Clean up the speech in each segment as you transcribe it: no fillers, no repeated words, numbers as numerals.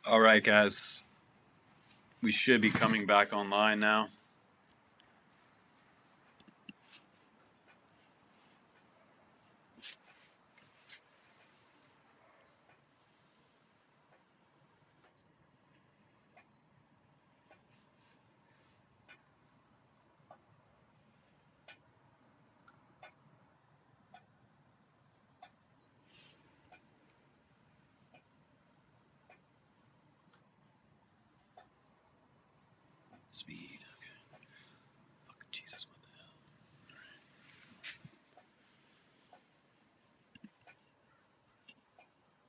All right, guys, we should be coming back online now. Speed. Okay. Fucking Jesus, what the hell?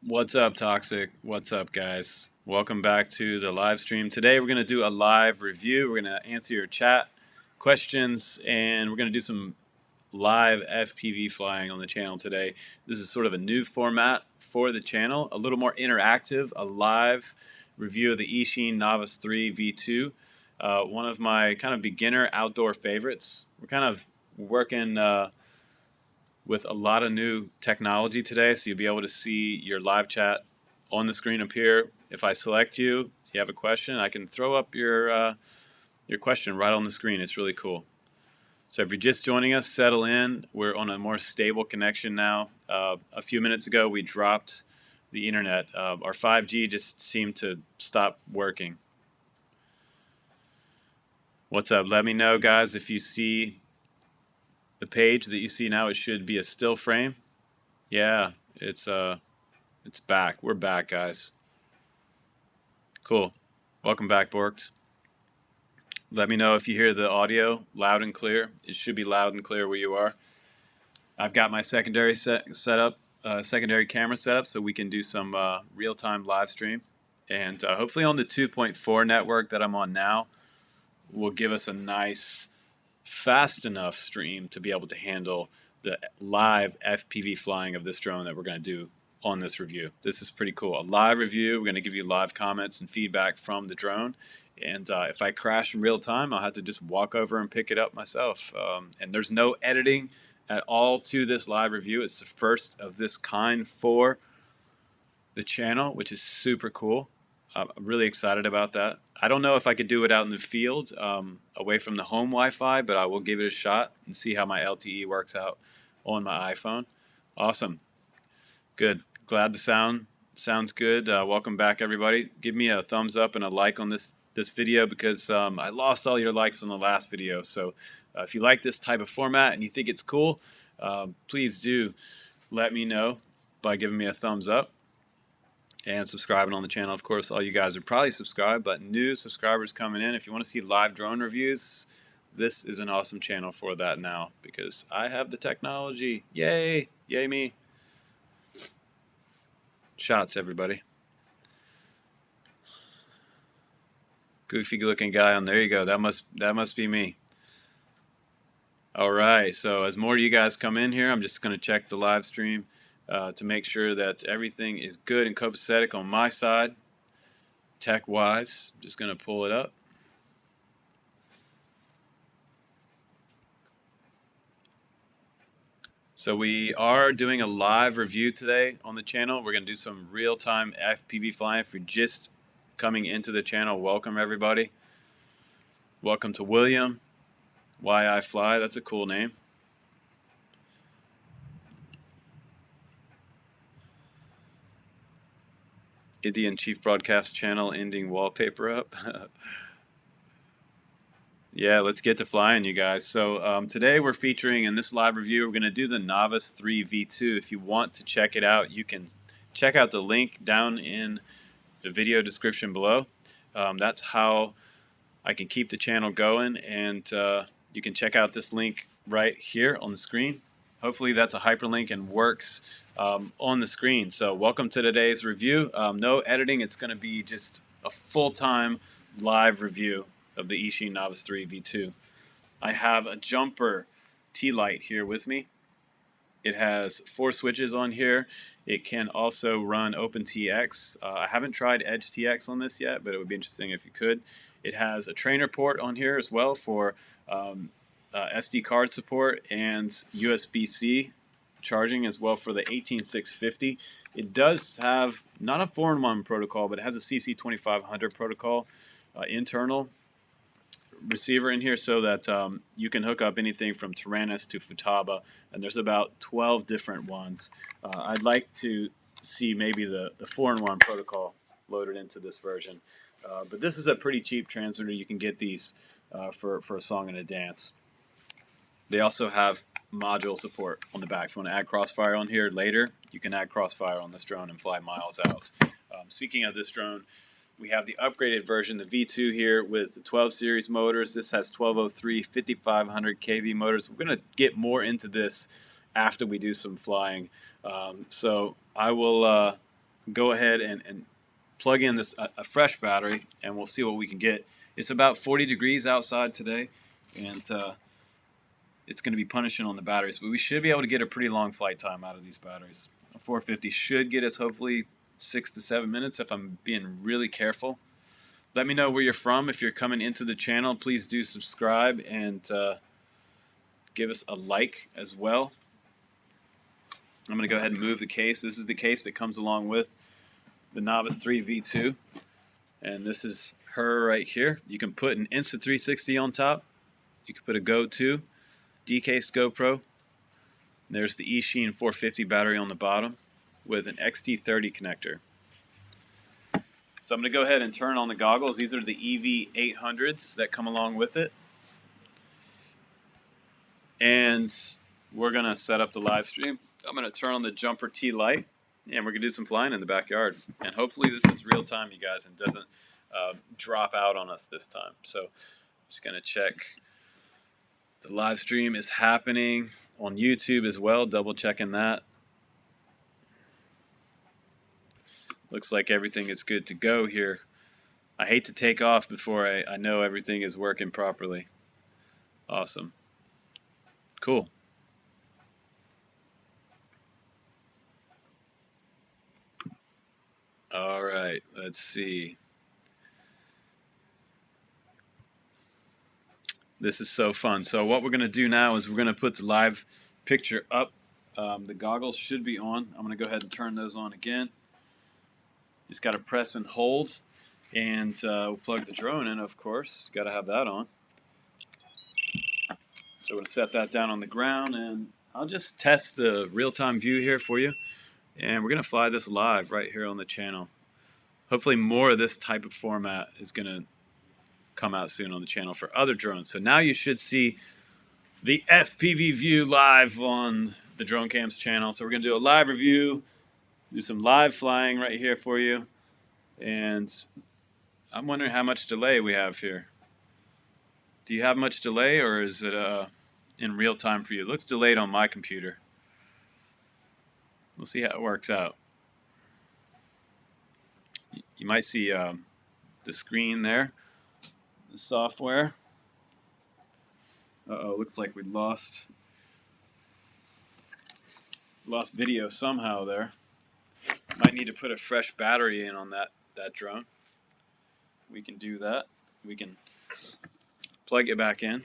What's up, Toxic? What's up, guys? Welcome back to the live stream. Today, we're going to do a live review. We're going to answer your chat questions, and we're going to do some live FPV flying on the channel today. This is sort of a new format for the channel, a little more interactive, a live review of the Eachine NOVICE III V2. One of my kind of beginner outdoor favorites. We're kind of working with a lot of new technology today, so you'll be able to see your live chat on the screen appear. If I select you, you have a question, I can throw up your question right on the screen. It's really cool. So if you're just joining us, settle in. We're on a more stable connection now. A few minutes ago, we dropped the internet. Our 5G just seemed to stop working. What's up? Let me know, guys, if you see the page that you see now. It should be a still frame. Yeah, it's back. We're back, guys. Cool. Welcome back, Borked. Let me know if you hear the audio loud and clear. It should be loud and clear where you are. I've got my secondary secondary camera set up so we can do some real-time live stream. And hopefully on the 2.4 network that I'm on now will give us a nice, fast enough stream to be able to handle the live FPV flying of this drone that we're going to do on this review. This is pretty cool. A live review. We're going to give you live comments and feedback from the drone. And if I crash in real time, I'll have to just walk over and pick it up myself. And there's no editing at all to this live review. It's the first of this kind for the channel, which is super cool. I'm really excited about that. I don't know if I could do it out in the field away from the home Wi-Fi, but I will give it a shot and see how my LTE works out on my iPhone. Awesome. Good. Glad the sounds good. Welcome back, everybody. Give me a thumbs up and a like on this video because I lost all your likes on the last video. So if you like this type of format and you think it's cool, please do let me know by giving me a thumbs up and subscribing on the channel. Of course, all you guys are probably subscribed, but new subscribers coming in, if you want to see live drone reviews, this is an awesome channel for that now because I have the technology. Yay! Yay me! Shots, everybody. Goofy looking guy on there. You go. That must be me. All right. So as more of you guys come in here, I'm just going to check the live stream to make sure that everything is good and copacetic on my side, tech wise. Just going to pull it up. So we are doing a live review today on the channel. We're going to do some real-time FPV flying. If you're just coming into the channel, welcome everybody. Welcome to William. Why I Fly. That's a cool name. Indian Chief Broadcast Channel ending wallpaper up. Yeah, let's get to flying, you guys. So today we're featuring in this live review, we're going to do the NOVICE III V2. If you want to check it out, you can check out the link down in the video description below. That's how I can keep the channel going, and you can check out this link right here on the screen. Hopefully that's a hyperlink and works on the screen. So welcome to today's review. No editing. It's going to be just a full-time live review of the Eachine NOVICE III V2. I have a jumper T-Light here with me. It has 4 switches on here. It can also run OpenTX. I haven't tried EdgeTX on this yet, but it would be interesting if you could. It has a trainer port on here as well for SD card support and USB-C charging as well for the 18650. It does have not a 4-in-1 protocol, but it has a CC2500 protocol internal receiver in here, so that you can hook up anything from Tyrannus to Futaba, and there's about 12 different ones. I'd like to see maybe the 4-in-1 protocol loaded into this version, but this is a pretty cheap transmitter. You can get these for a song and a dance. They also have module support on the back. If you want to add Crossfire on here later, you can add Crossfire on this drone and fly miles out. Speaking of this drone, we have the upgraded version, the V2 here with the 12 series motors. This has 1203 5500 kV motors. We're going to get more into this after we do some flying. So I will go ahead and plug in this a fresh battery, and we'll see what we can get. It's about 40 degrees outside today, and it's going to be punishing on the batteries, but we should be able to get a pretty long flight time out of these batteries. A 450 should get us hopefully 6 to 7 minutes if I'm being really careful. Let me know where you're from. If you're coming into the channel, please do subscribe and give us a like as well. I'm going to go ahead and move the case. This is the case that comes along with the NOVICE III V2, and this is her right here. You can put an Insta360 on top. You can put a Go 2 decased GoPro. There's the Eachine 450 battery on the bottom with an XT30 connector. So I'm going to go ahead and turn on the goggles. These are the EV800s that come along with it. And we're going to set up the live stream. I'm going to turn on the jumper T light, and we're going to do some flying in the backyard. And hopefully this is real time, you guys, and doesn't drop out on us this time. So just going to check. The live stream is happening on YouTube as well, double checking that. Looks like everything is good to go here. I hate to take off before I know everything is working properly. Awesome. Cool. All right, let's see. This is so fun. So what we're going to do now is we're going to put the live picture up. The goggles should be on. I'm going to go ahead and turn those on again. Just got to press and hold, and we'll plug the drone in, of course. Got to have that on. So we're going to set that down on the ground, and I'll just test the real-time view here for you. And we're going to fly this live right here on the channel. Hopefully more of this type of format is going to come out soon on the channel for other drones. So now you should see the FPV view live on the Drone Cams channel. So we're going to do a live review, do some live flying right here for you. And I'm wondering how much delay we have here. Do you have much delay, or is it in real time for you? It looks delayed on my computer. We'll see how it works out. You might see the screen there. The software. Uh-oh, looks like we lost video somehow there. Might need to put a fresh battery in on that drone. We can do that. We can plug it back in.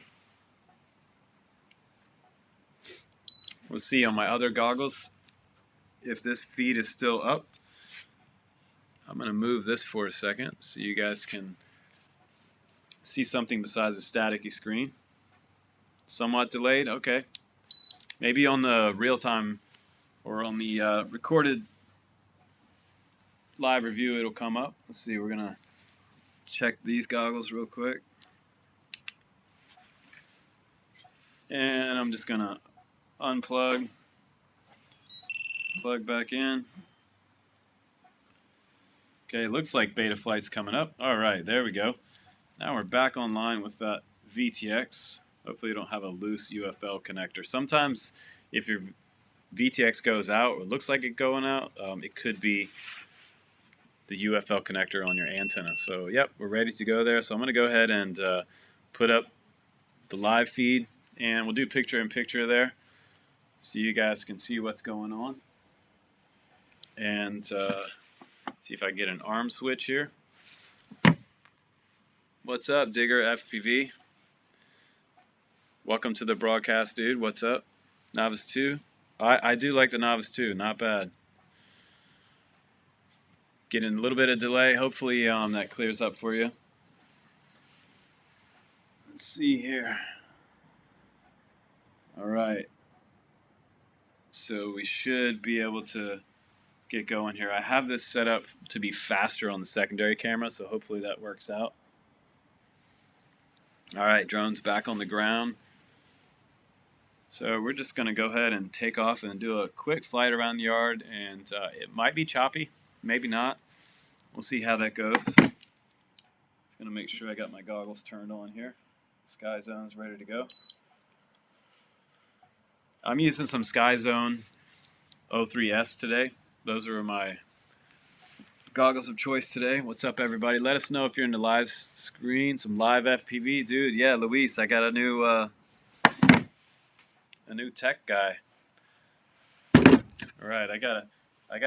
We'll see on my other goggles if this feed is still up. I'm going to move this for a second so you guys can see something besides a staticky screen. Somewhat delayed, okay. Maybe on the real-time or on the recorded live review it'll come up. Let's see, we're gonna check these goggles real quick. And I'm just gonna unplug, plug back in. Okay, looks like beta flight's coming up. All right, there we go. Now we're back online with that VTX. Hopefully you don't have a loose UFL connector. Sometimes if your VTX goes out or looks like it going out, it could be the UFL connector on your antenna. So yep, we're ready to go there. So I'm going to go ahead and put up the live feed, and we'll do picture-in-picture there so you guys can see what's going on. And see if I get an arm switch here. What's up, Digger FPV? Welcome to the broadcast, dude. What's up? Novice 2. I do like the Novice too. Not bad. Getting a little bit of delay. Hopefully that clears up for you. Let's see here. All right. So we should be able to get going here. I have this set up to be faster on the secondary camera, so hopefully that works out. All right, drone's back on the ground. So we're just going to go ahead and take off and do a quick flight around the yard, and it might be choppy, maybe not. We'll see how that goes. Just going to make sure I got my goggles turned on here. Sky Zone's ready to go. I'm using some Sky Zone 03S today. Those are my goggles of choice today. What's up, everybody? Let us know if you're in the live screen, some live FPV. Dude, yeah, Luis, I got a new tech guy. All right, I got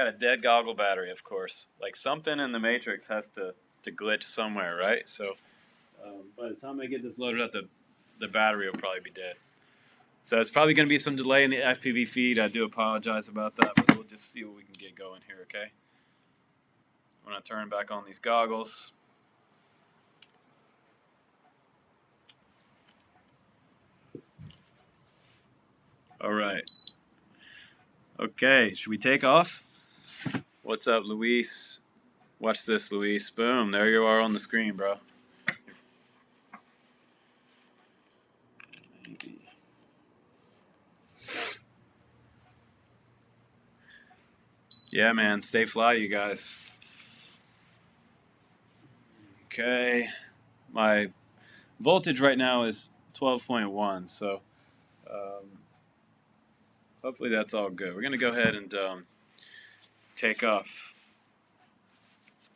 a dead goggle battery, of course. Like something in the Matrix has to glitch somewhere, right? So by the time I get this loaded up, the battery will probably be dead. So it's probably going to be some delay in the FPV feed. I do apologize about that, but we'll just see what we can get going here, okay? I'm going to turn back on these goggles. All right. Okay, should we take off? What's up, Luis? Watch this, Luis. Boom, there you are on the screen, bro. Maybe. Yeah, man, stay fly, you guys. Okay, my voltage right now is 12.1, so hopefully that's all good. We're gonna go ahead and take off,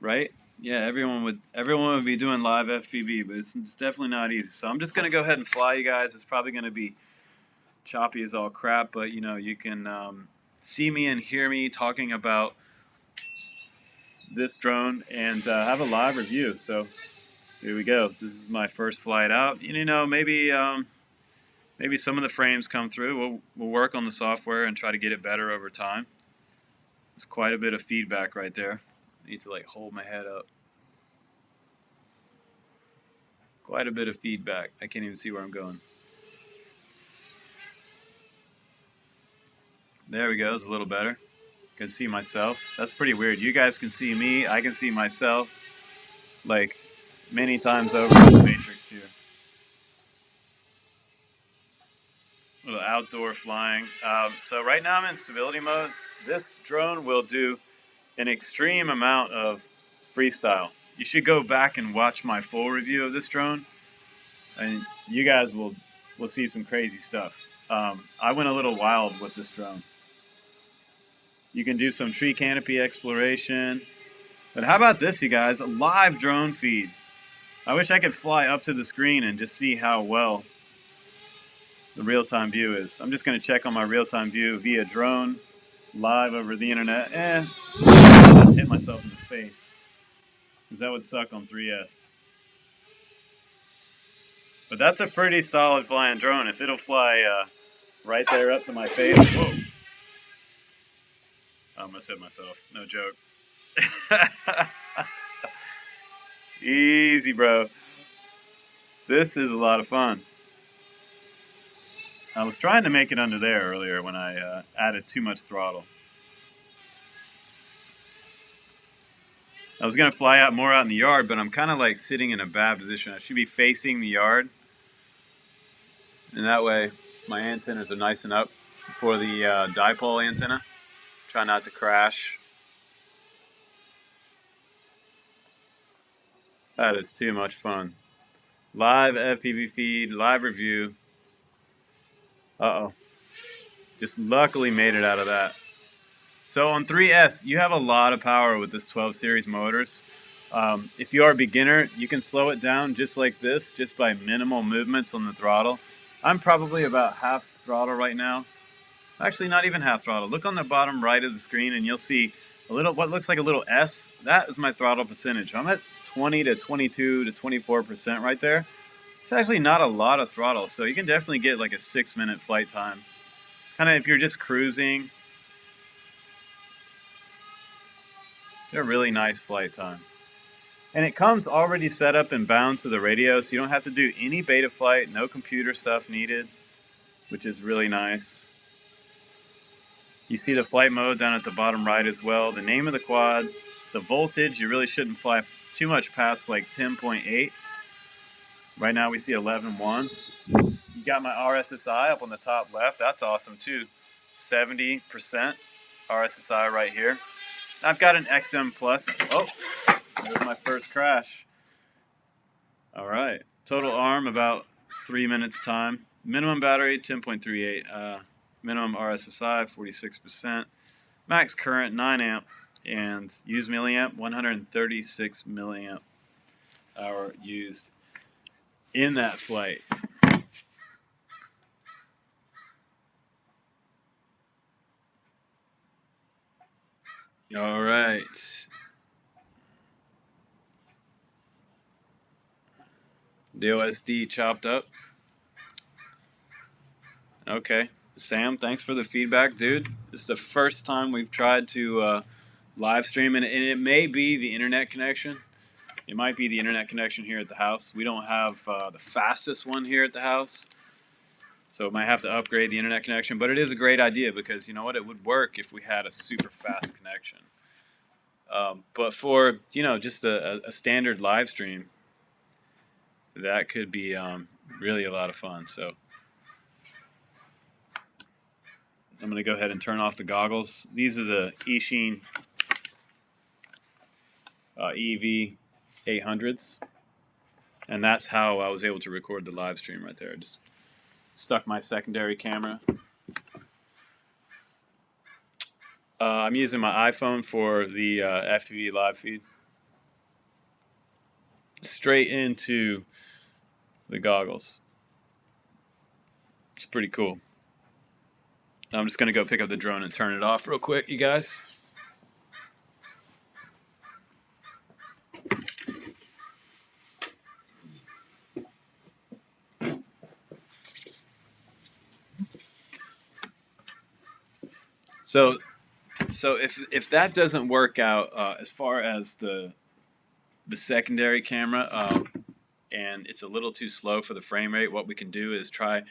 right? Yeah, everyone would be doing live FPV, but it's definitely not easy. So I'm just gonna go ahead and fly, you guys. It's probably gonna be choppy as all crap, but you know, you can see me and hear me talking about this drone and have a live review. So here we go. This is my first flight out. You know, maybe some of the frames come through. We'll work on the software and try to get it better over time. There's quite a bit of feedback right there. I need to like hold my head up. Quite a bit of feedback. I can't even see where I'm going. There we go. It's a little better. Can see myself. That's pretty weird. You guys can see me. I can see myself like many times over in the Matrix here. A little outdoor flying. So right now I'm in stability mode. This drone will do an extreme amount of freestyle. You should go back and watch my full review of this drone, and you guys will see some crazy stuff. I went a little wild with this drone. You can do some tree canopy exploration. But how about this, you guys? A live drone feed. I wish I could fly up to the screen and just see how well the real-time view is. I'm just going to check on my real-time view via drone, live over the internet. I'll just hit myself in the face, because that would suck on 3S. But that's a pretty solid flying drone. If it'll fly right there up to my face. Whoa. I almost hit myself. No joke. Easy, bro. This is a lot of fun. I was trying to make it under there earlier when I added too much throttle. I was going to fly out more out in the yard, but I'm kind of like sitting in a bad position. I should be facing the yard. And that way my antennas are nice and up for the dipole antenna. Try not to crash. That is too much fun. Live FPV feed, live review. Uh-oh. Just luckily made it out of that. So on 3S, you have a lot of power with this 12 series motors. If you are a beginner, you can slow it down just like this, just by minimal movements on the throttle. I'm probably about half throttle right now. Actually, not even half throttle. Look on the bottom right of the screen and you'll see a little, what looks like a little S. That is my throttle percentage. I'm at 20 to 22 to 24% right there. It's actually not a lot of throttle, so you can definitely get like a 6-minute flight time kind of if you're just cruising, they're really nice flight time. And it comes already set up and bound to the radio, so you don't have to do any beta flight, no computer stuff needed, which is really nice. You see the flight mode down at the bottom right as well. The name of the quad, the voltage, you really shouldn't fly too much past like 10.8. Right now we see 11.1. You got my RSSI up on the top left. That's awesome too. 70% RSSI right here. I've got an XM Plus. Oh, there's my first crash. All right. Total arm about 3 minutes time. Minimum battery 10.38. Minimum RSSI 46%. Max current 9 amp and used milliamp 136 milliamp hour used in that flight. All right. The OSD chopped up. Okay. Sam, thanks for the feedback, dude. This is the first time we've tried to live stream, and it may be the internet connection. It might be the internet connection here at the house. We don't have the fastest one here at the house, so it might have to upgrade the internet connection. But it is a great idea because, you know what, it would work if we had a super fast connection. But for, you know, just a standard live stream, that could be really a lot of fun. So I'm going to go ahead and turn off the goggles. These are the Eachine EV 800s. And that's how I was able to record the live stream right there. Just stuck my secondary camera. I'm using my iPhone for the FPV live feed. Straight into the goggles. It's pretty cool. I'm just going to go pick up the drone and turn it off real quick, you guys. So if that doesn't work out as far as the secondary camera and it's a little too slow for the frame rate, what we can do is try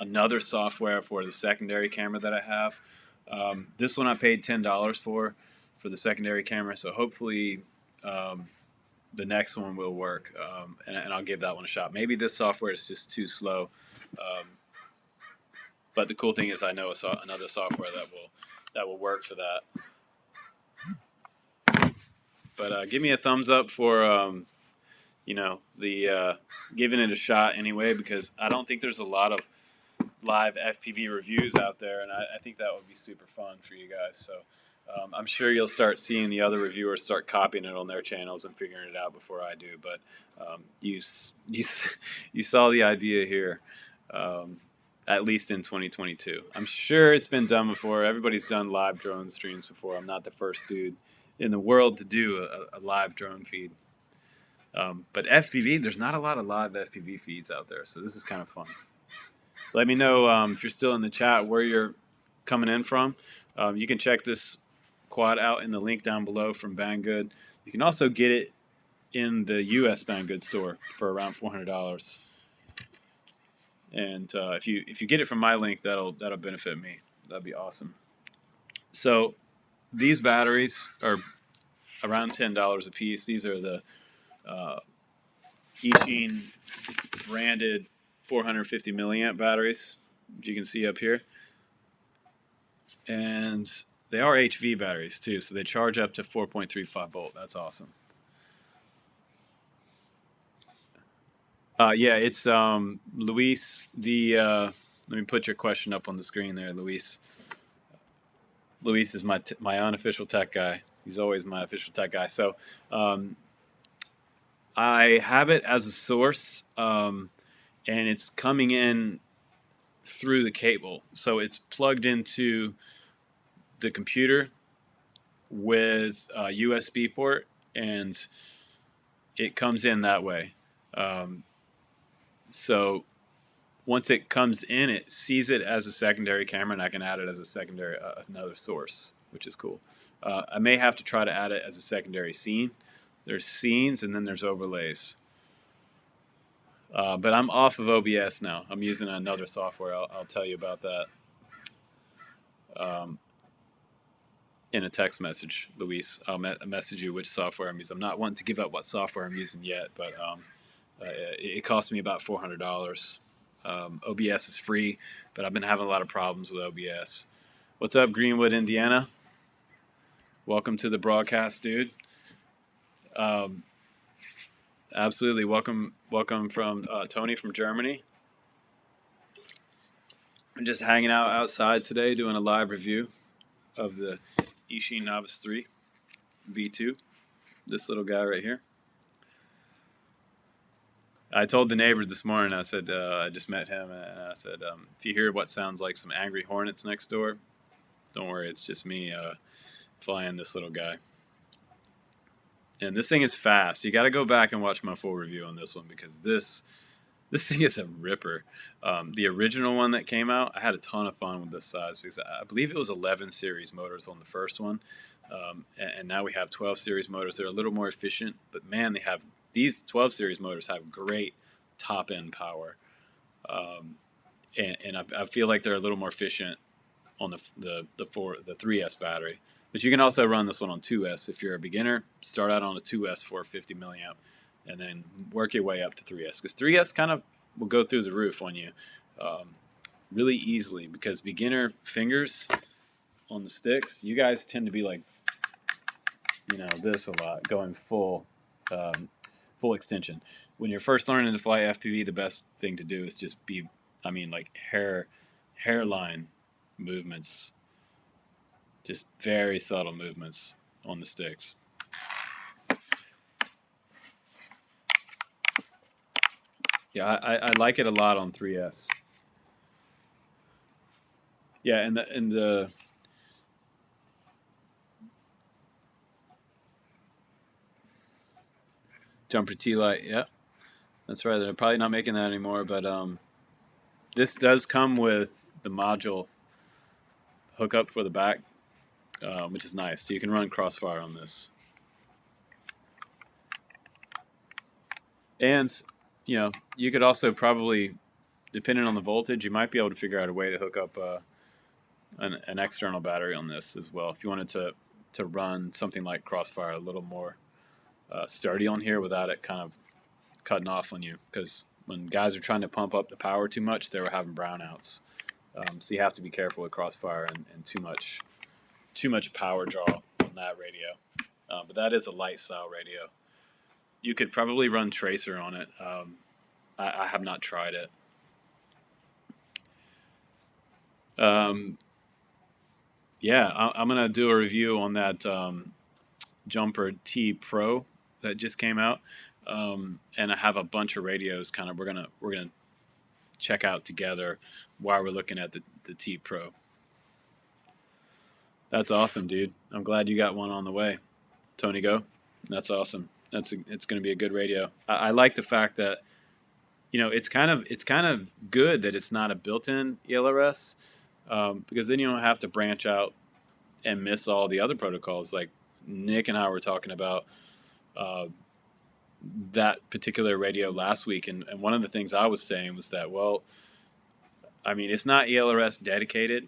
another software for the secondary camera that I have. This one I paid $10 for the secondary camera, so hopefully the next one will work, and I'll give that one a shot. Maybe this software is just too slow, but the cool thing is I know another software that will work for that. But give me a thumbs up for you know, the giving it a shot anyway, because I don't think there's a lot of live FPV reviews out there, and I think that would be super fun for you guys. So I'm sure you'll start seeing the other reviewers start copying it on their channels and figuring it out before I do. But you saw the idea here, at least in 2022. I'm sure it's been done before. Everybody's done live drone streams before. I'm not the first dude in the world to do a live drone feed. But FPV, there's not a lot of live FPV feeds out there, so this is kind of fun. Let me know if you're still in the chat where you're coming in from. You can check this quad out in the link down below from Banggood. You can also get it in the US Banggood store for around $400. And if you get it from my link, that'll benefit me. That'd be awesome. So these batteries are around $10 a piece. These are the Eachine branded 450 milliamp batteries, as you can see up here. And they are HV batteries too, so they charge up to 4.35 volt. That's awesome. Yeah, it's Luis. Let me put your question up on the screen there, Luis. Luis is my unofficial tech guy. He's always my official tech guy. So I have it as a source, and it's coming in through the cable. So it's plugged into the computer with a USB port, and it comes in that way. So once it comes in, it sees it as a secondary camera, and I can add it as a secondary, another source, which is cool. I may have to try to add it as a secondary scene. There's scenes, and then there's overlays. But I'm off of OBS now. I'm using another software. I'll tell you about that in a text message, Luis. I'll message you which software I'm using. I'm not wanting to give up what software I'm using yet, but it cost me about $400. OBS is free, but I've been having a lot of problems with OBS. What's up, Greenwood, Indiana? Welcome to the broadcast, dude. Absolutely, welcome from Tony from Germany. I'm just hanging out outside today, doing a live review of the Eachine NOVICE III V2. This little guy right here. I told the neighbor this morning, I said, I just met him, and I said, if you hear what sounds like some angry hornets next door, don't worry, it's just me flying this little guy. And this thing is fast. You got to go back and watch my full review on this one, because this thing is a ripper. The original one that came out, I had a ton of fun with this size, because I believe it was 11 series motors on the first one. And now we have 12 series motors. They're a little more efficient, but man, these 12 series motors have great top end power. And I feel like they're a little more efficient on the 3S battery. But you can also run this one on 2S if you're a beginner. Start out on a 2S for 50 milliamp, and then work your way up to 3S, because 3S kind of will go through the roof on you really easily, because beginner fingers on the sticks, you guys tend to be like, this a lot, going full extension. When you're first learning to fly FPV, the best thing to do is just be, like hairline movements, just very subtle movements on the sticks. Yeah, I like it a lot on 3S. Yeah, and the jumper T-Light, yeah, that's right. They're probably not making that anymore, but this does come with the module hookup for the back, which is nice. So you can run Crossfire on this. And, you could also probably, depending on the voltage, you might be able to figure out a way to hook up an external battery on this as well, if you wanted to run something like Crossfire a little more sturdy on here without it kind of cutting off on you. Because when guys are trying to pump up the power too much, they were having brownouts. So you have to be careful with Crossfire and too much power draw on that radio. But that is a light style radio. You could probably run Tracer on it. I have not tried it. Yeah, I'm going to do a review on that Jumper T Pro that just came out. And I have a bunch of radios kind of we're gonna check out together while we're looking at the T Pro. That's awesome, dude. I'm glad you got one on the way. Tony Go. That's awesome. It's going to be a good radio. I like the fact that it's kind of good that it's not a built-in ELRS, because then you don't have to branch out and miss all the other protocols. Like Nick and I were talking about that particular radio last week, and one of the things I was saying was that, well, it's not ELRS dedicated,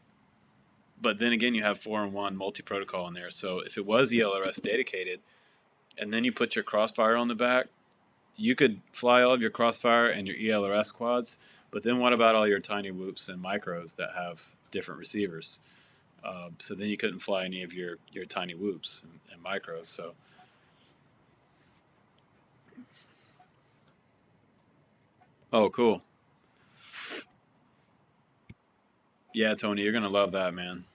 but then again, you have 4-in-1 multi-protocol in there. So if it was ELRS dedicated, and then you put your Crossfire on the back, you could fly all of your Crossfire and your ELRS quads, but then what about all your tiny whoops and micros that have different receivers? So then you couldn't fly any of your tiny whoops and micros. So oh, cool. Yeah, Tony, you're going to love that, man.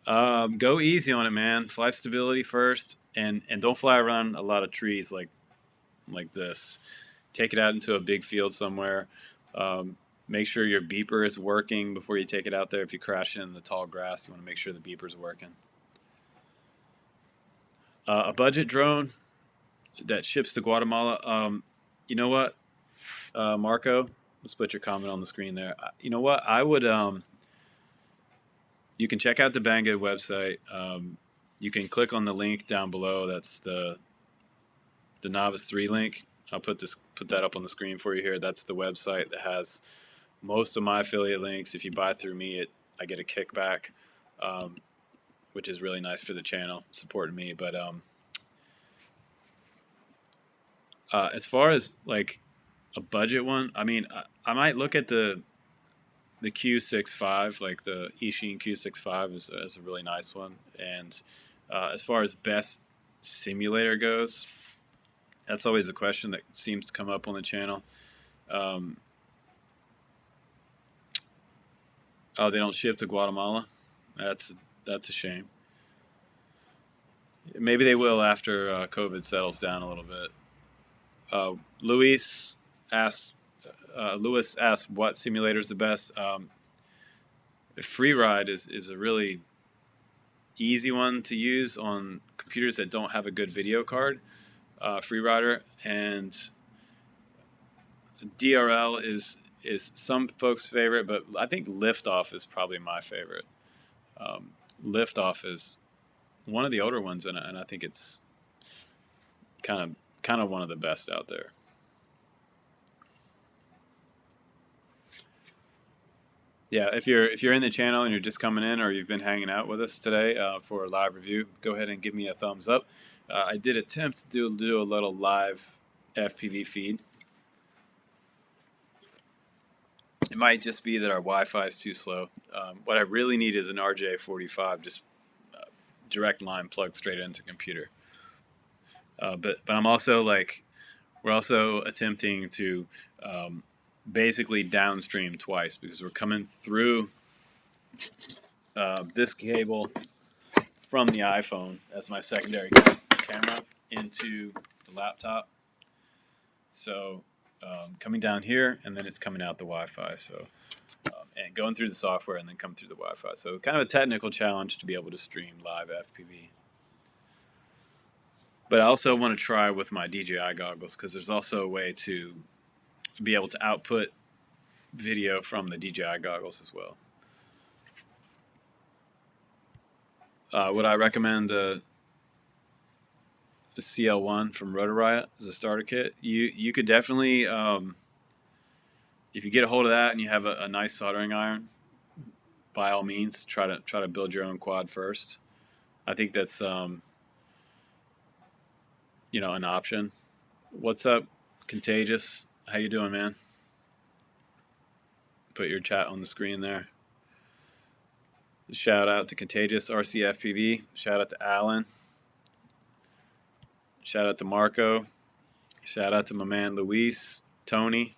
Go easy on it, man. Fly stability first, and don't fly around a lot of trees like this. Take it out into a big field somewhere. Make sure your beeper is working before you take it out there. If you crash it in the tall grass, you want to make sure the beeper is working. A budget drone that ships to Guatemala. You know what? Marco, let's put your comment on the screen there. You know what? I would. You can check out the Banggood website. You can click on the link down below. That's the Novice 3 link. I'll put that up on the screen for you here. That's the website that has most of my affiliate links. If you buy through me, I get a kickback, which is really nice for the channel, supporting me. But as far as like a budget one, I mean, I might look at the Q65, like the Eachine Q65 is a really nice one. And as far as best simulator goes, that's always a question that seems to come up on the channel. Oh, they don't ship to Guatemala? That's a shame. Maybe they will after COVID settles down a little bit. Lewis asked what simulator is the best. Freeride is a really easy one to use on computers that don't have a good video card. Freerider, and DRL is some folks' favorite, but I think Liftoff is probably my favorite. Liftoff is one of the older ones, and I think it's kind of one of the best out there. Yeah, if you're in the channel and you're just coming in, or you've been hanging out with us today for a live review, go ahead and give me a thumbs up. I did attempt to do a little live FPV feed. It might just be that our Wi-Fi is too slow. What I really need is an RJ45, just direct line plugged straight into computer. But I'm also we're also attempting to basically downstream twice, because we're coming through this cable from the iPhone as my secondary camera into the laptop. So coming down here, and then it's coming out the Wi-Fi. So and going through the software and then come through the Wi-Fi. So kind of a technical challenge to be able to stream live FPV. But I also want to try with my DJI goggles, because there's also a way to be able to output video from the DJI goggles as well. Would I recommend the CL1 from Rotor Riot as a starter kit? You could definitely, if you get a hold of that and you have a nice soldering iron, by all means try to build your own quad first. I think that's you know, an option. What's up, Contagious? How you doing, man? Put your chat on the screen there. Shout out to Contagious RCFPV. Shout out to Alan. Shout out to Marco. Shout out to my man Luis, Tony,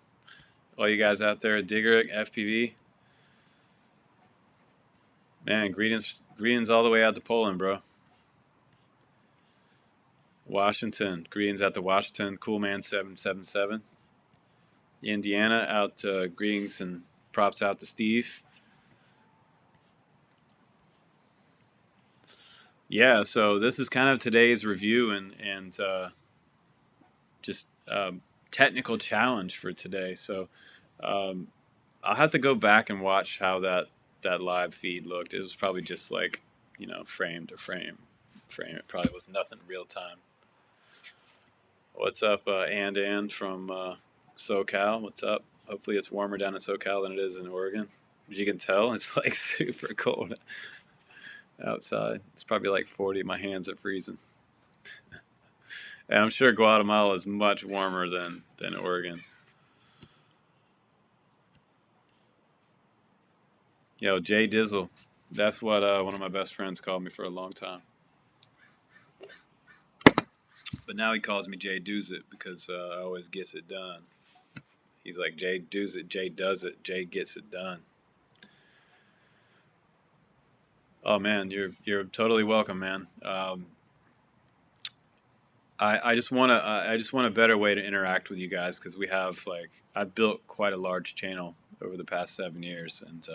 all you guys out there at Digger FPV. Man, greetings all the way out to Poland, bro. Washington, greetings out to Washington. Coolman777. Indiana, out greetings and props out to Steve. Yeah, so this is kind of today's review and just technical challenge for today. So I'll have to go back and watch how that live feed looked. It was probably just like, you know, frame to frame. It probably was nothing real time. What's up, and from SoCal? What's up? Hopefully it's warmer down in SoCal than it is in Oregon. As you can tell, it's like super cold outside. It's probably like 40. My hands are freezing. And I'm sure Guatemala is much warmer than Oregon. Yo, Jay Dizzle. That's what one of my best friends called me for a long time. But now he calls me Jay Does It, because I always gets it done. He's like, Jay Does It, Jay does it, Jay gets it done. Oh man, you're totally welcome, man. I just want a better way to interact with you guys, because we have I've built quite a large channel over the past 7 years, and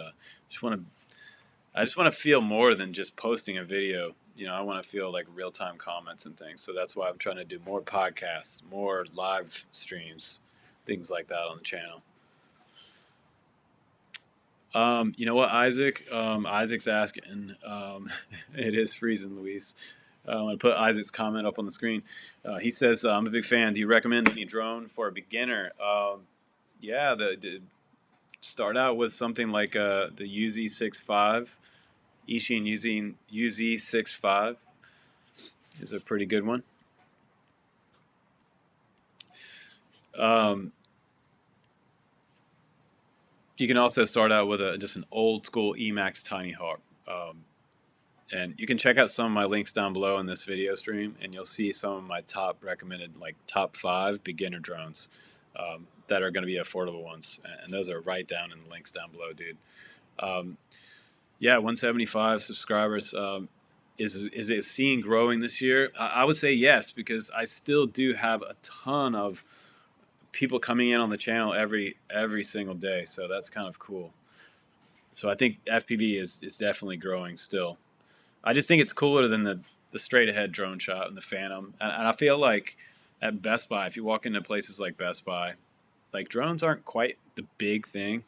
I just want to feel more than just posting a video. You know, I want to feel like real-time comments and things. So that's why I'm trying to do more podcasts, more live streams, things like that on the channel. You know what, Isaac? Isaac's asking. It is freezing, Luis. I'm going to put Isaac's comment up on the screen. He says, I'm a big fan. Do you recommend any drone for a beginner? Yeah, start out with something like the UZ65. Eachine using UZ65 is a pretty good one. You can also start out with just an old school Emax Tiny Hawk. And you can check out some of my links down below in this video stream, and you'll see some of my top recommended, like top 5 beginner drones that are going to be affordable ones. And those are right down in the links down below, dude. Yeah, 175 subscribers. Is it seen growing this year? I would say yes, because I still do have a ton of people coming in on the channel every single day. So that's kind of cool. So I think FPV is definitely growing still. I just think it's cooler than the straight ahead drone shot and the Phantom. And I feel like at Best Buy, if you walk into places like Best Buy, like drones aren't quite the big thing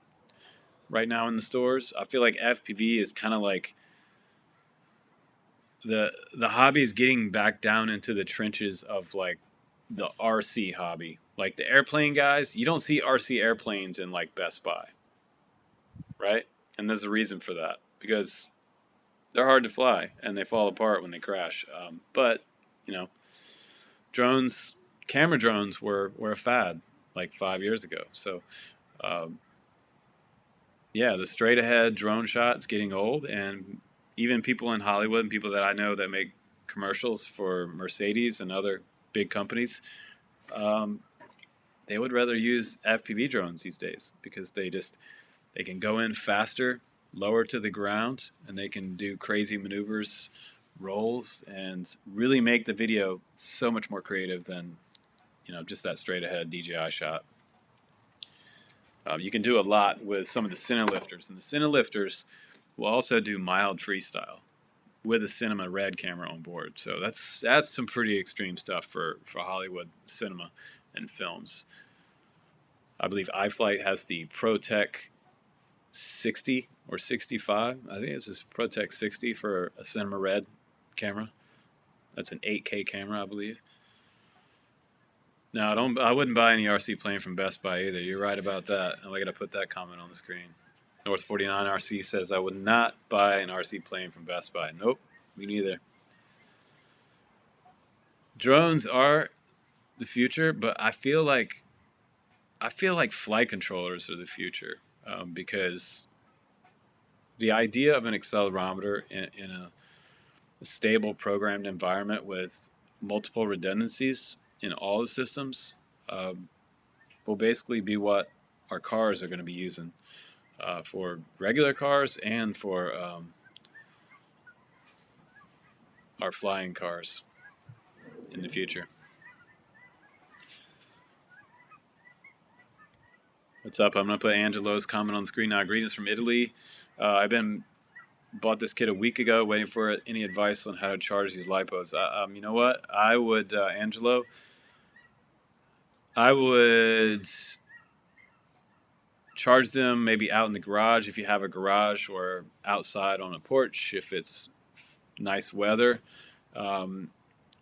right now in the stores. I feel like FPV is kind of like the hobby is getting back down into the trenches of like the RC hobby. Like the airplane guys, you don't see RC airplanes in like Best Buy, right? And there's a reason for that, because they're hard to fly and they fall apart when they crash. But you know, camera drones were a fad like 5 years ago. So yeah, the straight ahead drone shot's getting old, and even people in Hollywood and people that I know that make commercials for Mercedes and other big companies, they would rather use FPV drones these days, because they can go in faster, lower to the ground, and they can do crazy maneuvers, rolls, and really make the video so much more creative than, you know, just that straight ahead DJI shot. You can do a lot with some of the cine lifters, and the cine lifters will also do mild freestyle with a cinema red camera on board. So that's some pretty extreme stuff for Hollywood cinema and films. I believe iFlight has the ProTech 60 or 65. I think it's this ProTech 60 for a cinema red camera. That's an 8K camera, I believe. No, I wouldn't buy any RC plane from Best Buy either. You're right about that. And I got to put that comment on the screen. North 49 RC says I would not buy an RC plane from Best Buy. Nope, me neither. Drones are the future, but I feel like flight controllers are the future, because the idea of an accelerometer in a stable programmed environment with multiple redundancies in all the systems will basically be what our cars are going to be using for regular cars and for our flying cars in the future. What's up? I'm going to put Angelo's comment on the screen now. Greetings from Italy. Bought this kit a week ago, waiting for any advice on how to charge these LiPos. You know what? I would, Angelo, I would charge them maybe out in the garage if you have a garage, or outside on a porch if it's nice weather.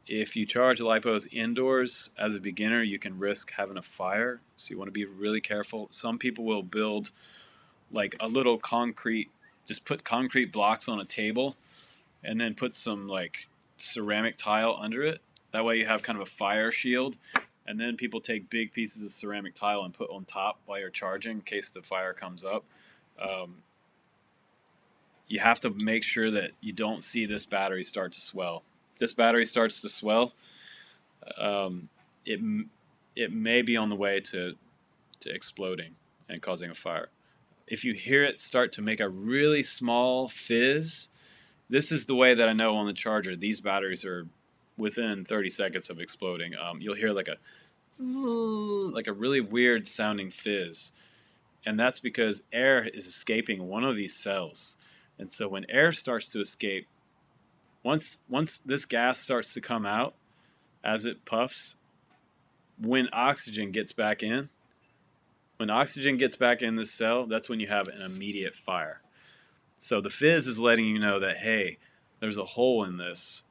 If you charge LiPos indoors as a beginner, you can risk having a fire, so you want to be really careful. Some people will build like a little concrete, just put concrete blocks on a table and then put some like ceramic tile under it. That way you have kind of a fire shield. And then people take big pieces of ceramic tile and put on top while you're charging in case the fire comes up. You have to make sure that you don't see this battery start to swell. If this battery starts to swell, it may be on the way to exploding and causing a fire. If you hear it start to make a really small fizz, this is the way that I know on the charger these batteries are within 30 seconds of exploding. You'll hear like a really weird sounding fizz, and that's because air is escaping one of these cells. And so when air starts to escape, once this gas starts to come out as it puffs, when oxygen gets back in, When oxygen gets back in this cell, that's when you have an immediate fire. So the fizz is letting you know that, hey, there's a hole in this.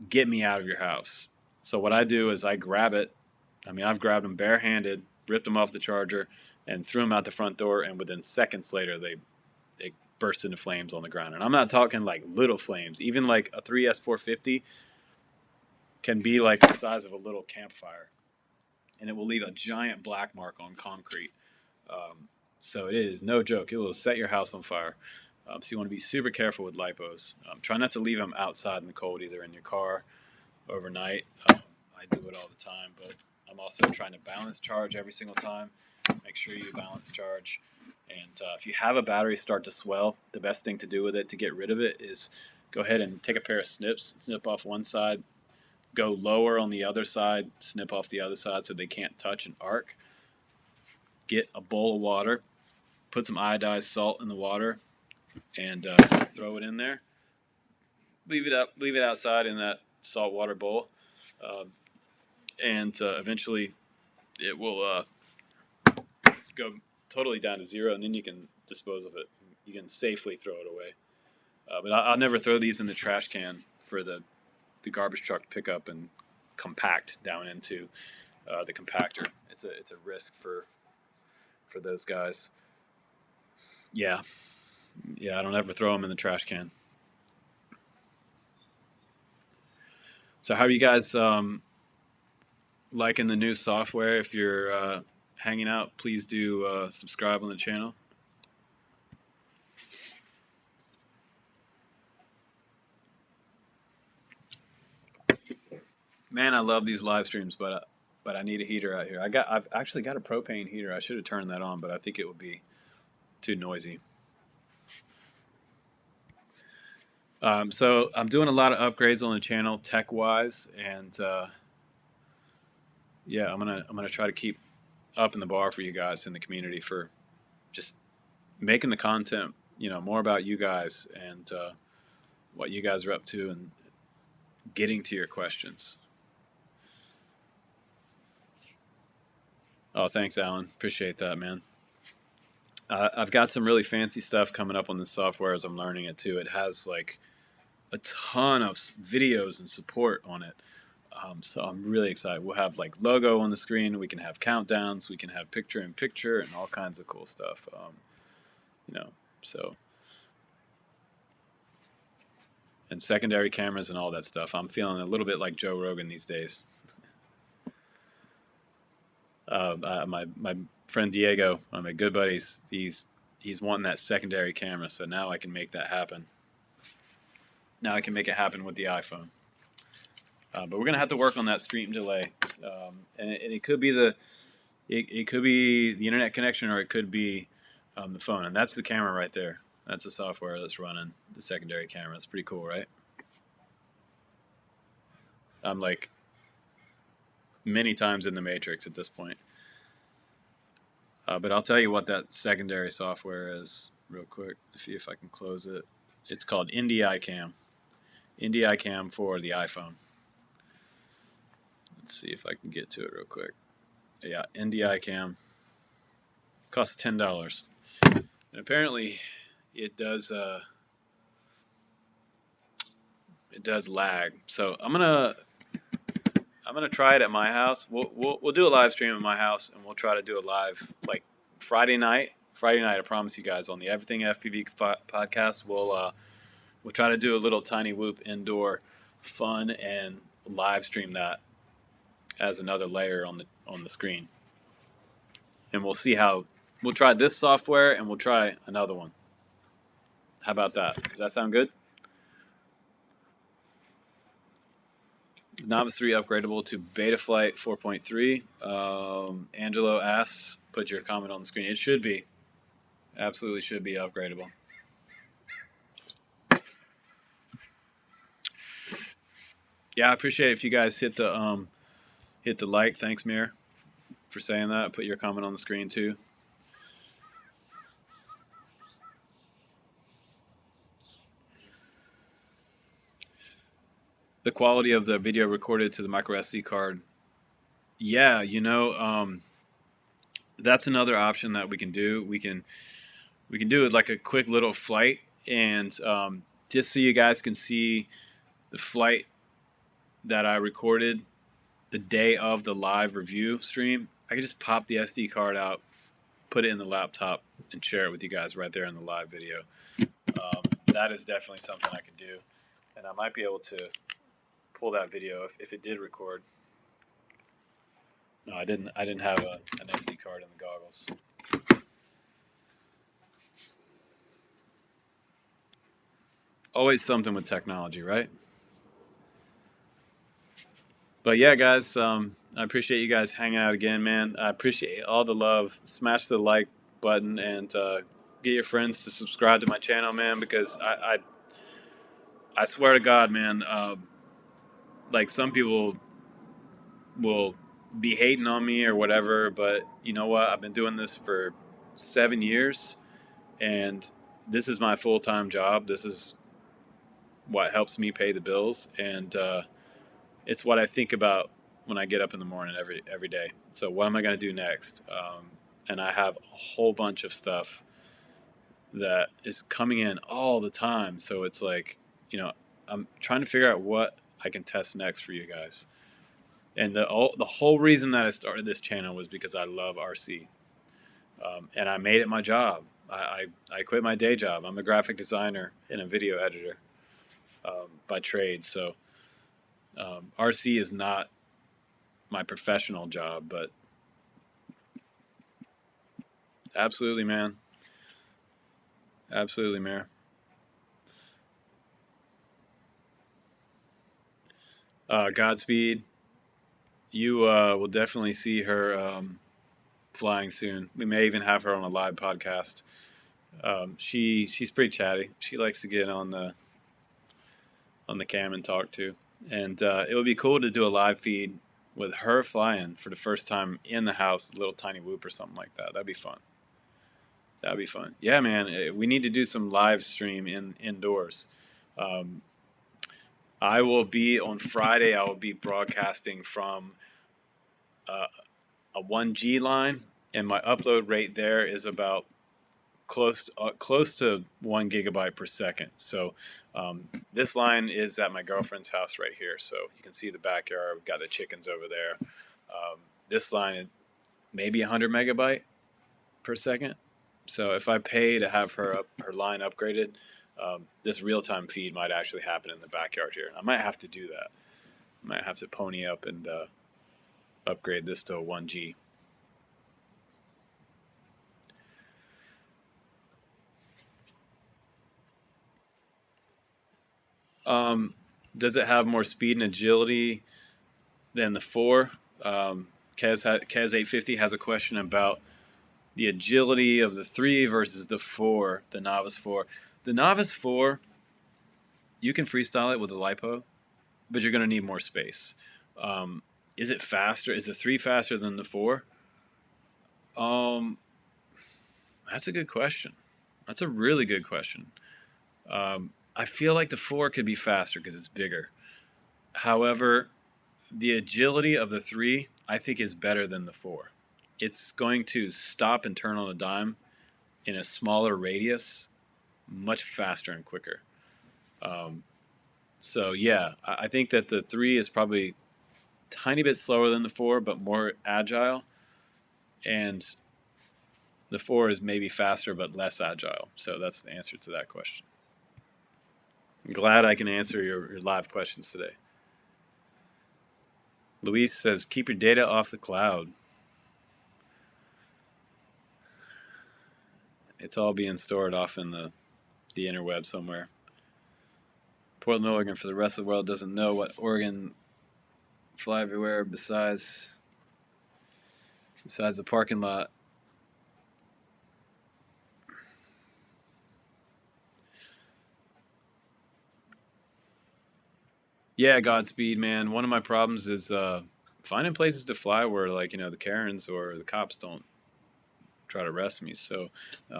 Get me out of your house. So what I do is I grab it. I mean, I've grabbed them barehanded, ripped them off the charger, and threw them out the front door. And within seconds later, they burst into flames on the ground. And I'm not talking like little flames. Even like a 3S450 can be like the size of a little campfire, and it will leave a giant black mark on concrete. So it is no joke. It will set your house on fire. So you want to be super careful with LiPos. Try not to leave them outside in the cold, either in your car overnight. I do it all the time, but I'm also trying to balance charge every single time. Make sure you balance charge. And if you have a battery start to swell, the best thing to do with it to get rid of it is go ahead and take a pair of snips, snip off one side, go lower on the other side, snip off the other side so they can't touch and arc. Get a bowl of water, put some iodized salt in the water, and throw it in there. Leave it outside in that salt water bowl, and eventually it will go totally down to zero, and then you can dispose of it. You can safely throw it away. But I'll never throw these in the trash can for the garbage truck to pick up and compact down into the compactor. It's a risk for those guys. Yeah, I don't ever throw them in the trash can. So how are you guys liking the new software? If you're hanging out, please do subscribe on the channel. Man, I love these live streams, but I need a heater out here. I've actually got a propane heater. I should have turned that on, but I think it would be too noisy. So I'm doing a lot of upgrades on the channel, tech wise, and yeah, I'm gonna try to keep up in the bar for you guys in the community for just making the content, more about you guys and what you guys are up to and getting to your questions. Oh, thanks, Alan. Appreciate that, man. I've got some really fancy stuff coming up on the software as I'm learning it too. It has like a ton of videos and support on it. So I'm really excited. We'll have like logo on the screen. We can have countdowns. We can have picture in picture and all kinds of cool stuff. So and secondary cameras and all that stuff. I'm feeling a little bit like Joe Rogan these days. My friend Diego, one of my good buddies, he's wanting that secondary camera. So now I can make that happen. Now I can make it happen with the iPhone. But we're gonna have to work on that stream delay, and it could be it could be the internet connection, or it could be the phone. And that's the camera right there. That's the software that's running the secondary camera. It's pretty cool, right? I'm like many times in the Matrix at this point. But I'll tell you what that secondary software is real quick. See if I can close it. It's called NDI Cam for the iPhone. Let's see if I can get to it real quick. Yeah, NDI Cam costs $10, and apparently it does lag. So I'm gonna try it at my house. We'll do a live stream at my house, and we'll try to do a live like Friday night. I promise you guys, on the Everything FPV podcast, we'll try to do a little tiny whoop indoor fun and live stream that as another layer on the screen. And we'll see how we'll try this software, and we'll try another one. How about that? Does that sound good? Novice 3 upgradable to Betaflight 4.3. Angelo asks, put your comment on the screen. It should be. Absolutely should be upgradable. Yeah, I appreciate it if you guys hit the like. Thanks, Mir, for saying that. Put your comment on the screen too. The quality of the video recorded to the micro SD card. Yeah, that's another option that we can do. We can do it like a quick little flight, and just so you guys can see the flight that I recorded the day of the live review stream. I can just pop the SD card out, put it in the laptop, and share it with you guys right there in the live video. That is definitely something I could do, and I might be able to pull that video if it did record. No, I didn't. I didn't have an SD card in the goggles. Always something with technology, right? But yeah, guys, I appreciate you guys hanging out again, man. I appreciate all the love. Smash the like button and get your friends to subscribe to my channel, man. Because I swear to God, man, like some people will be hating on me or whatever, but you know what? I've been doing this for 7 years, and this is my full-time job. This is what helps me pay the bills, and it's what I think about when I get up in the morning every day. So what am I going to do next? And I have a whole bunch of stuff that is coming in all the time. So it's like, I'm trying to figure out what I can test next for you guys. And the whole reason that I started this channel was because I love RC, and I made it my job. I quit my day job. I'm a graphic designer and a video editor by trade. So RC is not my professional job, but absolutely, man. Absolutely, Mayor. Godspeed. You will definitely see her flying soon. We may even have her on a live podcast. She's pretty chatty. She likes to get on the cam and talk too. And it would be cool to do a live feed with her flying for the first time in the house, a little tiny whoop or something like that. That'd be fun. That'd be fun. Yeah, man. We need to do some live stream indoors. I will be on Friday. I will be broadcasting from a 1G line, and my upload rate there is about close to 1 gigabyte per second. So this line is at my girlfriend's house right here. So you can see the backyard. We've got the chickens over there. This line maybe 100 megabyte per second. So if I pay to have her line upgraded, this real-time feed might actually happen in the backyard here. I might have to do that. I might have to pony up and upgrade this to a 1G. Does it have more speed and agility than the 4? Kez 850 has a question about the agility of the 3 versus the 4, the Novice 4. The Novice 4, you can freestyle it with the LiPo, but you're going to need more space. Is it faster? Is the 3 faster than the 4? That's a good question. That's a really good question. I feel like the 4 could be faster because it's bigger. However, the agility of the 3, I think, is better than the 4. It's going to stop and turn on a dime in a smaller radius, much faster and quicker. So yeah, I think that the 3 is probably a tiny bit slower than the 4, but more agile. And the 4 is maybe faster but less agile. So that's the answer to that question. I'm glad I can answer your live questions today. Luis says, keep your data off the cloud. It's all being stored off in the interweb somewhere. Portland, Oregon, for the rest of the world, doesn't know what Oregon fly everywhere besides the parking lot. Yeah, Godspeed, man. One of my problems is finding places to fly where, like, the Karens or the cops don't try to arrest me. So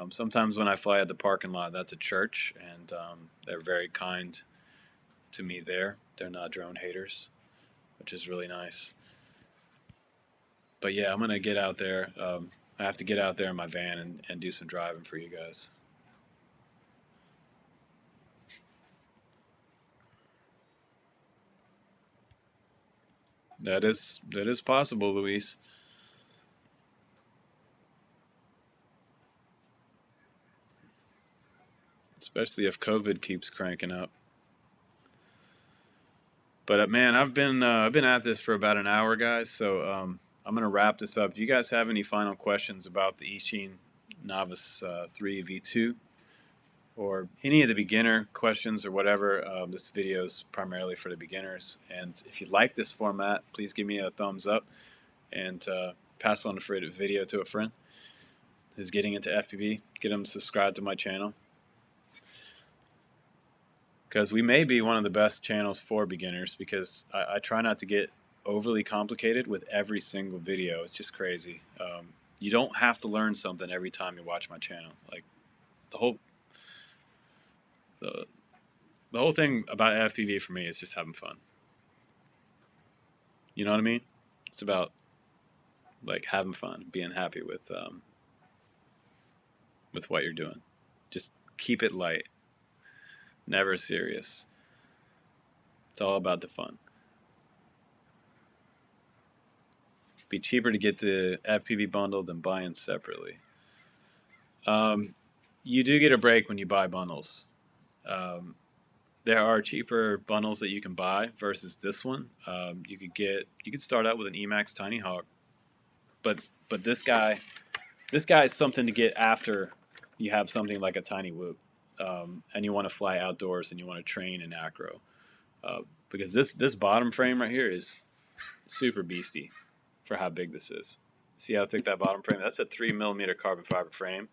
sometimes when I fly at the parking lot, that's a church, and they're very kind to me there. They're not drone haters, which is really nice. But yeah, I'm gonna get out there. I have to get out there in my van and do some driving for you guys. That is possible, Luis. Especially if COVID keeps cranking up. But man, I've been at this for about an hour, guys. So I'm gonna wrap this up. If you guys have any final questions about the Eachine Novice 3 V2 or any of the beginner questions or whatever, this video is primarily for the beginners. And if you like this format, please give me a thumbs up and pass on the video to a friend who's getting into FPV. Get them subscribed to my channel, because we may be one of the best channels for beginners, because I try not to get overly complicated with every single video. It's just crazy. You don't have to learn something every time you watch my channel. Like the whole thing about FPV for me is just having fun. You know what I mean? It's about like having fun, being happy with what you're doing. Just keep it light, never serious. It's all about the fun. Be cheaper to get the FPV bundle than buying separately. You do get a break when you buy bundles. There are cheaper bundles that you can buy versus this one. You could start out with an Emax Tiny Hawk, but this guy is something to get after you have something like a Tiny Whoop, and you want to fly outdoors and you want to train in acro, because this bottom frame right here is super beastie for how big this is. See how thick that bottom frame? That's a 3mm carbon fiber frame,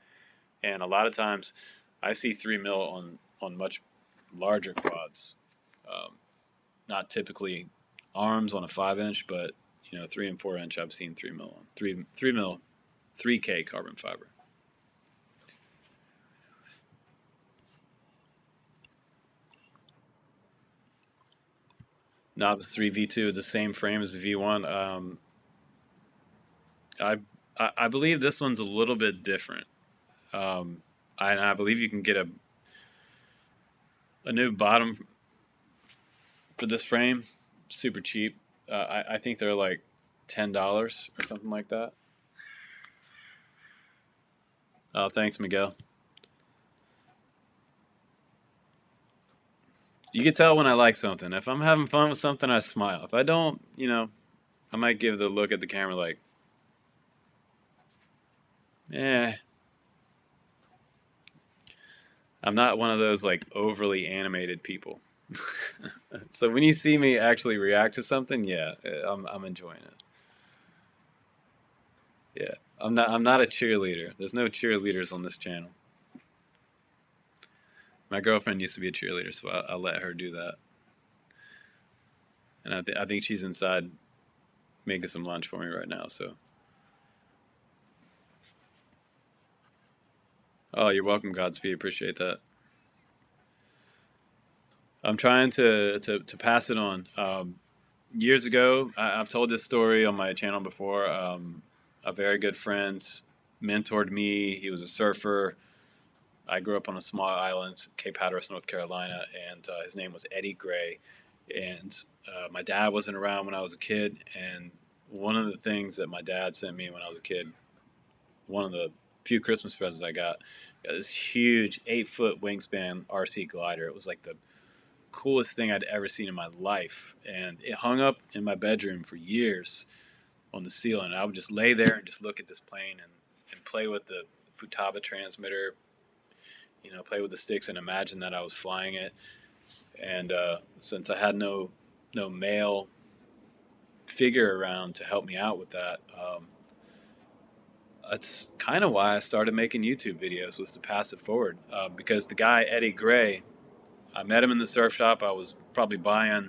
and a lot of times I see 3mm on much larger quads. Not typically arms on a 5-inch, but 3 and 4-inch I've seen 3mm on 3mm 3K carbon fiber. Novice 3 V2 is the same frame as the V1. I believe this one's a little bit different. I believe you can get a new bottom for this frame, super cheap. I think they're like $10 or something like that. Oh, thanks, Miguel. You can tell when I like something. If I'm having fun with something, I smile. If I don't, I might give the look at the camera like, eh. I'm not one of those like overly animated people. So when you see me actually react to something, yeah, I'm enjoying it. Yeah, I'm not a cheerleader. There's no cheerleaders on this channel. My girlfriend used to be a cheerleader, so I'll let her do that. And I think she's inside making some lunch for me right now. So, oh, you're welcome, Godspeed. Appreciate that. I'm trying to pass it on. Years ago, I've told this story on my channel before. A very good friend mentored me. He was a surfer. I grew up on a small island, Cape Hatteras, North Carolina, and his name was Eddie Gray. And my dad wasn't around when I was a kid, and one of the things that my dad sent me when I was a kid, one of the few Christmas presents I got this huge 8-foot wingspan RC glider. It was like the coolest thing I'd ever seen in my life, and it hung up in my bedroom for years on the ceiling. I would just lay there and just look at this plane and play with the Futaba transmitter, play with the sticks and imagine that I was flying it. And since I had no male figure around to help me out with that, that's kind of why I started making YouTube videos, was to pass it forward. Because the guy, Eddie Gray, I met him in the surf shop. I was probably buying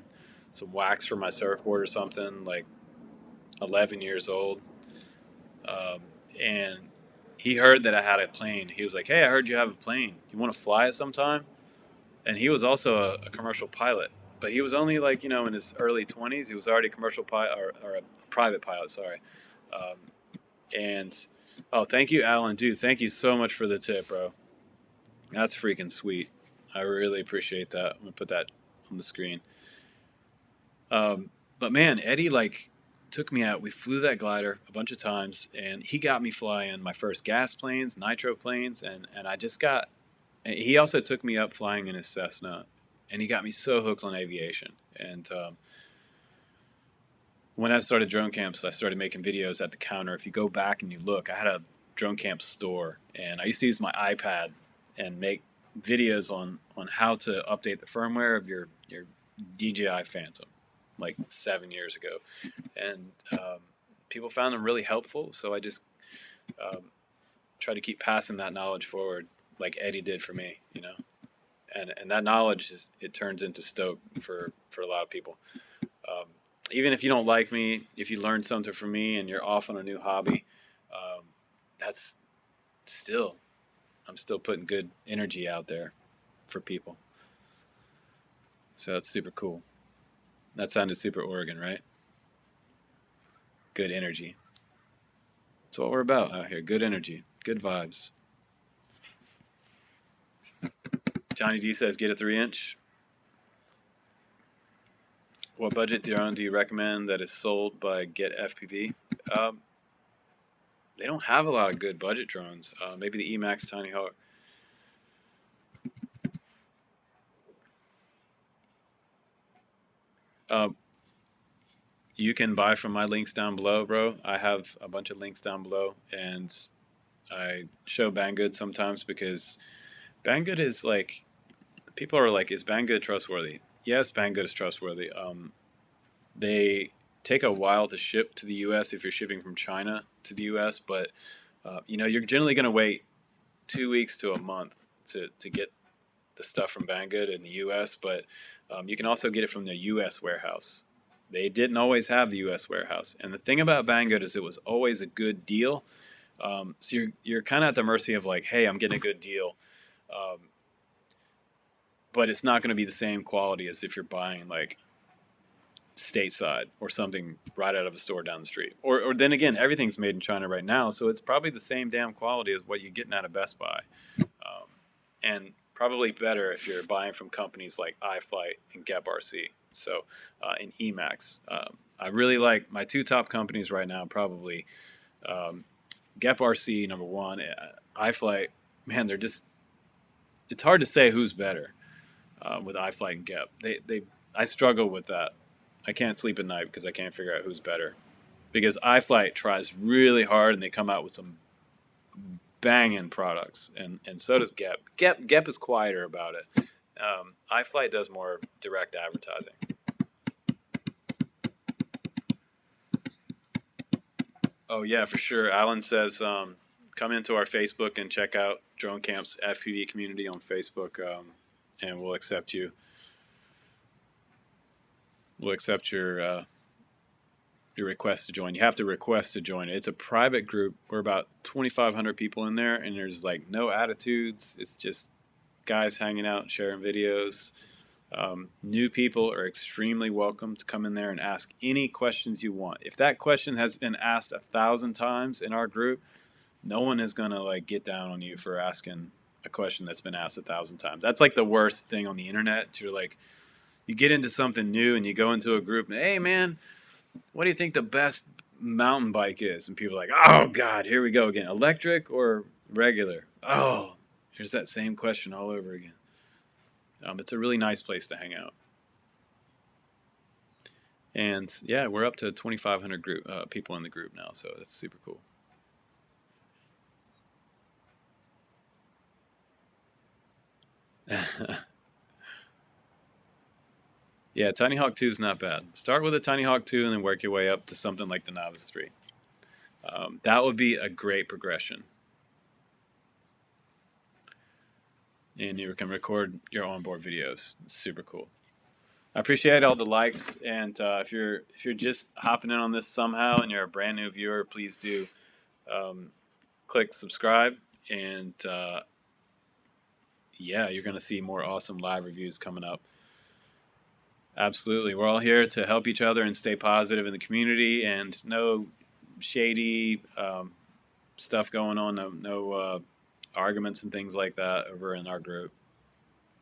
some wax for my surfboard or something, like 11 years old. And he heard that I had a plane. He was like, "Hey, I heard you have a plane. You want to fly it sometime?" And he was also a commercial pilot, but he was only like, in his early 20s. He was already a commercial pilot, or a private pilot, sorry. And Oh, thank you, Alan. Dude, thank you so much for the tip, bro. That's freaking sweet. I really appreciate that. I'm gonna put that on the screen. Um, but man, Eddie like took me out. We flew that glider a bunch of times, and he got me flying my first gas planes, nitro planes, and I just got. And he also took me up flying in his Cessna, and he got me so hooked on aviation. And when I started drone camps, I started making videos at the counter. If you go back and you look, I had a drone camp store, and I used to use my iPad and make videos on how to update the firmware of your DJI Phantom, like 7 years ago, and people found them really helpful. So I just um, try to keep passing that knowledge forward, like Eddie did for me, you know. And that knowledge is it turns into stoke for a lot of people. Um, Even if you don't like me, if you learn something from me and you're off on a new hobby, um, that's still I'm still putting good energy out there for people. So that's super cool. That sounded super Oregon, right? Good energy. That's what we're about out here. Good energy, good vibes. Johnny D says, get a 3-inch. What budget drone do you recommend that is sold by Get FPV? Um, they don't have a lot of good budget drones. Maybe the Emax Tiny Hawk. Um, you can buy from my links down below, bro. I have a bunch of links down below, and I show Banggood sometimes because Banggood is like, people are like, is Banggood trustworthy? Yes, Banggood is trustworthy. They take a while to ship to the U.S. if you're shipping from China to the U.S., but you're generally going to wait 2 weeks to a month to get the stuff from Banggood in the U.S., but you can also get it from the U.S. warehouse. They didn't always have the U.S. warehouse, and the thing about Banggood is it was always a good deal. So you're kind of at the mercy of like, hey, I'm getting a good deal, um, but it's not going to be the same quality as if you're buying like stateside or something right out of a store down the street. Or then again, everything's made in China right now, so it's probably the same damn quality as what you're getting out of Best Buy, and probably better if you're buying from companies like iFlight and GepRC. So and Emax. I really like my two top companies right now. Probably um, GepRC number one, iFlight. Man, they're just. It's hard to say who's better with iFlight and Gep. I struggle with that. I can't sleep at night because I can't figure out who's better. Because iFlight tries really hard and they come out with some banging products, and so does Gep. Gep is quieter about it. iFlight does more direct advertising. Oh yeah, for sure. Alan says come into our Facebook and check out Drone Camp's FPV community on Facebook, and we'll accept you. We'll accept your request to join. You have to request to join it. It's a private group. We're about 2,500 people in there, and there's like no attitudes. It's just guys hanging out and sharing videos. New people are extremely welcome to come in there and ask any questions you want. If that question has been asked 1,000 times in our group, no one is gonna like get down on you for asking a question that's been asked 1,000 times. That's like the worst thing on the internet. You're like, you get into something new and you go into a group and, hey man, what do you think the best mountain bike is? And people are like, oh God, here we go again. Electric or regular? Oh, here's that same question all over again. It's a really nice place to hang out. And yeah, we're up to 2,500 people in the group now, so that's super cool. Yeah, Tiny Hawk 2 is not bad. Start with a Tiny Hawk 2 and then work your way up to something like the Novice 3. That would be a great progression. And you can record your onboard videos. It's super cool. I appreciate all the likes, and if you're just hopping in on this somehow and you're a brand new viewer, please do click subscribe, and yeah, you're gonna see more awesome live reviews coming up. Absolutely, we're all here to help each other and stay positive in the community, and no shady stuff going on, no arguments and things like that over in our group.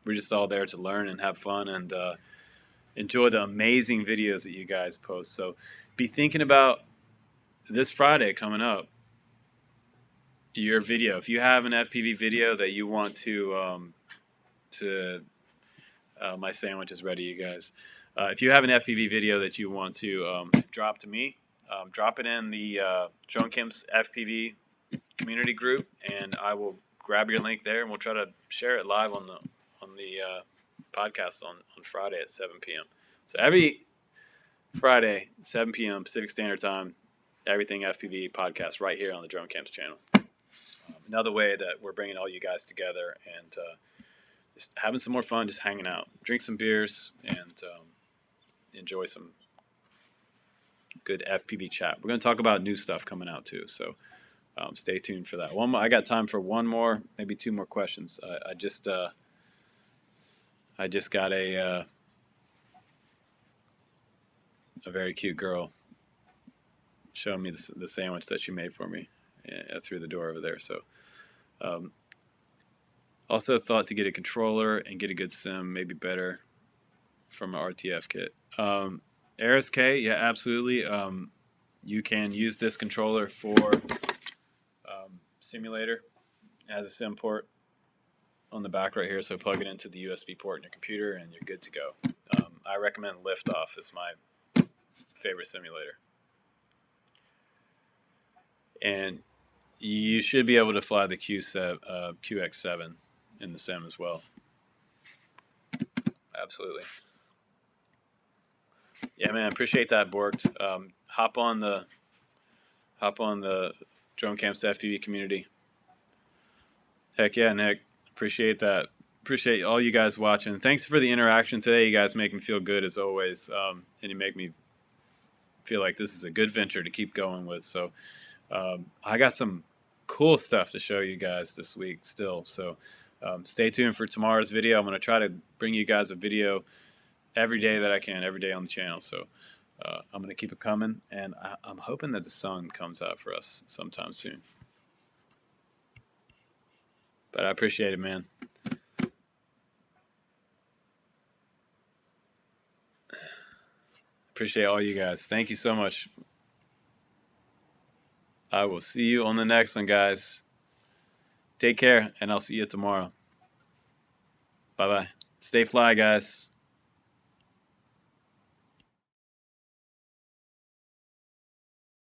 We're just all there to learn and have fun and enjoy the amazing videos that you guys post. So be thinking about this Friday coming up, your video. If you have an FPV video that you want to my sandwich is ready, you guys. If you have an FPV video that you want to drop to me, drop it in the Drone Camps FPV community group, and I will grab your link there, and we'll try to share it live on the podcast on Friday at 7 p.m. So every Friday, 7 p.m. Pacific Standard Time, Everything FPV podcast right here on the Drone Camps channel. Another way that we're bringing all you guys together and just having some more fun, just hanging out, drink some beers, and enjoy some good FPV chat. We're going to talk about new stuff coming out too, so stay tuned for that. I got time for one more, maybe two more questions. I just got a very cute girl showing me the sandwich that she made for me through the door over there. So also thought to get a controller and get a good sim, maybe better from an RTF kit. Aris K, yeah, absolutely. You can use this controller for simulator as a sim port on the back right here. So plug it into the USB port in your computer and you're good to go. I recommend Liftoff as my favorite simulator. And you should be able to fly the QX7 in the sim as well. Absolutely. Yeah, man, appreciate that, Borked. Hop on the Drone Camps FPV community. Heck yeah, Nick. Appreciate that. Appreciate all you guys watching. Thanks for the interaction today. You guys make me feel good as always, and you make me feel like this is a good venture to keep going with. So I got some cool stuff to show you guys this week still. So stay tuned for tomorrow's video. I'm going to try to bring you guys a video every day that I can, every day on the channel. So I'm going to keep it coming, and I'm hoping that the sun comes out for us sometime soon. But I appreciate it, man. Appreciate all you guys. Thank you so much. I will see you on the next one, guys. Take care, and I'll see you tomorrow. Bye-bye. Stay fly, guys.